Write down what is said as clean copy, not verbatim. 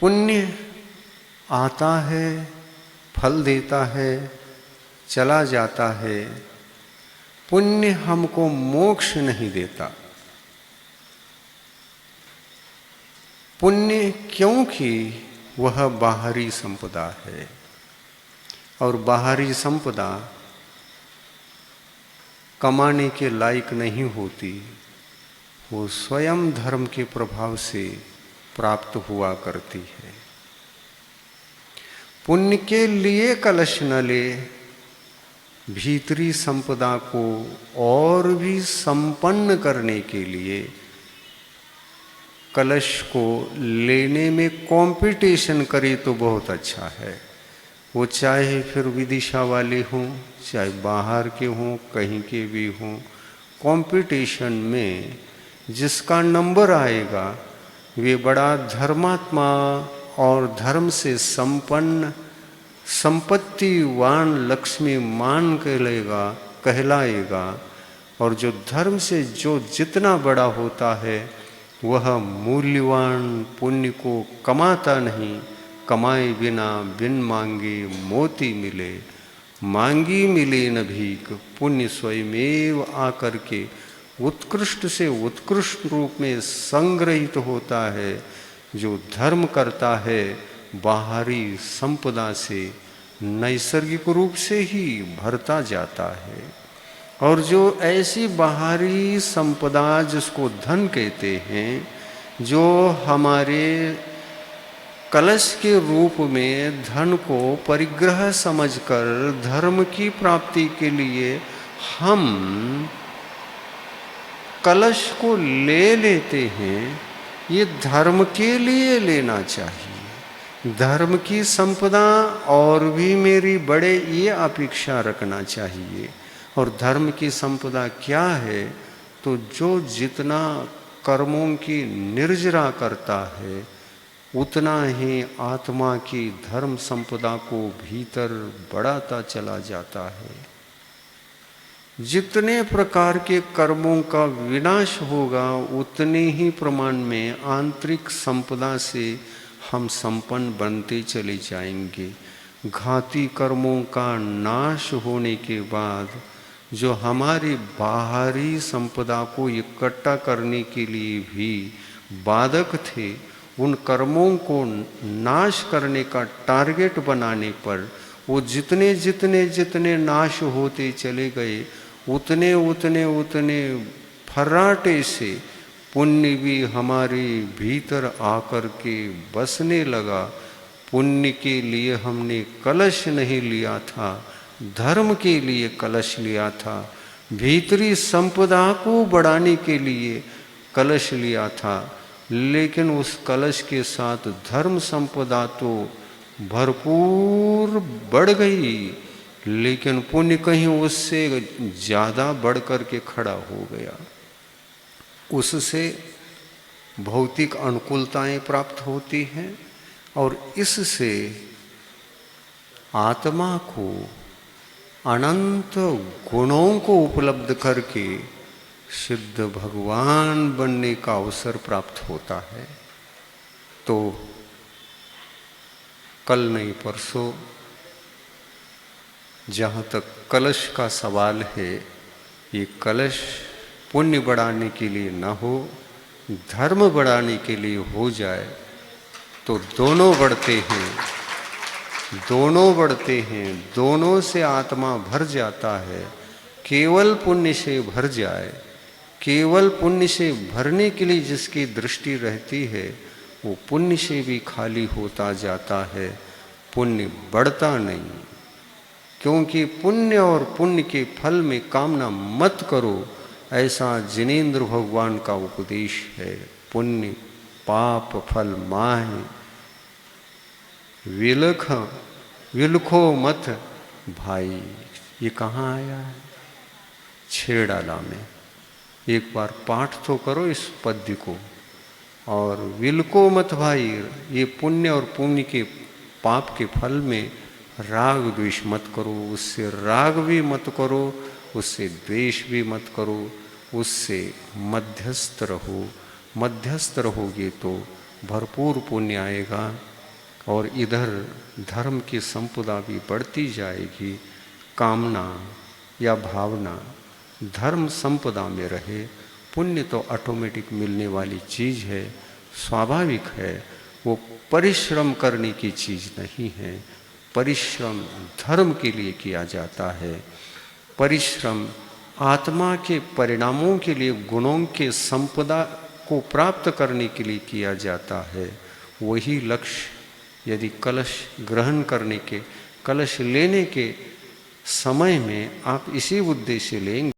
पुण्य आता है, फल देता है, चला जाता है। पुण्य हमको मोक्ष नहीं देता। पुण्य क्योंकि वह बाहरी संपदा है, और बाहरी संपदा कमाने के लायक नहीं होती, वो स्वयं धर्म के प्रभाव से प्राप्त हुआ करती है। पुण्य के लिए कलश न ले, भीतरी संपदा को और भी संपन्न करने के लिए कलश को लेने में कंपटीशन करे तो बहुत अच्छा है। वो चाहे फिर विदिशा वाले हों, चाहे बाहर के हों, कहीं के भी हों, कंपटीशन में जिसका नंबर आएगा वे बड़ा धर्मात्मा और धर्म से संपन्न संपत्तिवान लक्ष्मीमान कहलाएगा। और जो धर्म से जो जितना बड़ा होता है वह मूल्यवान पुण्य को कमाता नहीं। कमाए बिना बिन मांगे मोती मिले, मांगी मिले न भीख। पुण्य स्वयमेव आकर के उत्कृष्ट से उत्कृष्ट रूप में संग्रहित होता है। जो धर्म करता है बाहरी संपदा से नैसर्गिक रूप से ही भरता जाता है। और जो ऐसी बाहरी संपदा जिसको धन कहते हैं, जो हमारे कलश के रूप में धन को परिग्रह समझकर धर्म की प्राप्ति के लिए हम कलश को ले लेते हैं, ये धर्म के लिए लेना चाहिए। धर्म की संपदा और भी मेरी बड़े ये अपेक्षा रखना चाहिए। और धर्म की संपदा क्या है? तो जो जितना कर्मों की निर्जरा करता है उतना ही आत्मा की धर्म संपदा को भीतर बढ़ाता चला जाता है। जितने प्रकार के कर्मों का विनाश होगा उतने ही प्रमाण में आंतरिक संपदा से हम संपन्न बनते चले जाएंगे। घाती कर्मों का नाश होने के बाद जो हमारी बाहरी संपदा को इकट्ठा करने के लिए भी बाधक थे, उन कर्मों को नाश करने का टारगेट बनाने पर वो जितने जितने जितने नाश होते चले गए उतने उतने उतने फर्राटे से पुण्य भी हमारे भीतर आकर के बसने लगा। पुण्य के लिए हमने कलश नहीं लिया था, धर्म के लिए कलश लिया था। भीतरी संपदा को बढ़ाने के लिए कलश लिया था, लेकिन उस कलश के साथ धर्म संपदा तो भरपूर बढ़ गई, लेकिन पुण्य कहीं उससे ज़्यादा बढ़ कर के खड़ा हो गया। उससे भौतिक अनुकूलताएं प्राप्त होती हैं और इससे आत्मा को अनंत गुणों को उपलब्ध करके सिद्ध भगवान बनने का अवसर प्राप्त होता है। तो कल नहीं परसों जहाँ तक कलश का सवाल है, ये कलश पुण्य बढ़ाने के लिए न हो, धर्म बढ़ाने के लिए हो जाए तो दोनों बढ़ते हैं, दोनों बढ़ते हैं, दोनों से आत्मा भर जाता है। केवल पुण्य से भर जाए, केवल पुण्य से भरने के लिए जिसकी दृष्टि रहती है वो पुण्य से भी खाली होता जाता है, पुण्य बढ़ता नहीं। क्योंकि पुण्य और पुण्य के फल में कामना मत करो, ऐसा जिनेंद्र भगवान का उपदेश है। पुण्य पाप फल माहे, विलखो मत भाई। ये कहाँ आया है? छेड़ाला में। एक बार पाठ तो करो इस पद्य को। और विलको मत भाई, ये पुण्य और पुण्य के पाप के फल में राग द्वेष मत करो, उससे राग भी मत करो, उससे द्वेष भी मत करो, उससे मध्यस्थ रहो। मध्यस्थ रहोगे तो भरपूर पुण्य आएगा और इधर धर्म की संपदा भी बढ़ती जाएगी। कामना या भावना धर्म संपदा में रहे, पुण्य तो ऑटोमेटिक मिलने वाली चीज़ है, स्वाभाविक है, वो परिश्रम करने की चीज़ नहीं है। परिश्रम धर्म के लिए किया जाता है, परिश्रम आत्मा के परिणामों के लिए, गुणों के संपदा को प्राप्त करने के लिए किया जाता है। वही लक्ष्य यदि कलश ग्रहण करने के, कलश लेने के समय में आप इसी उद्देश्य लेंगे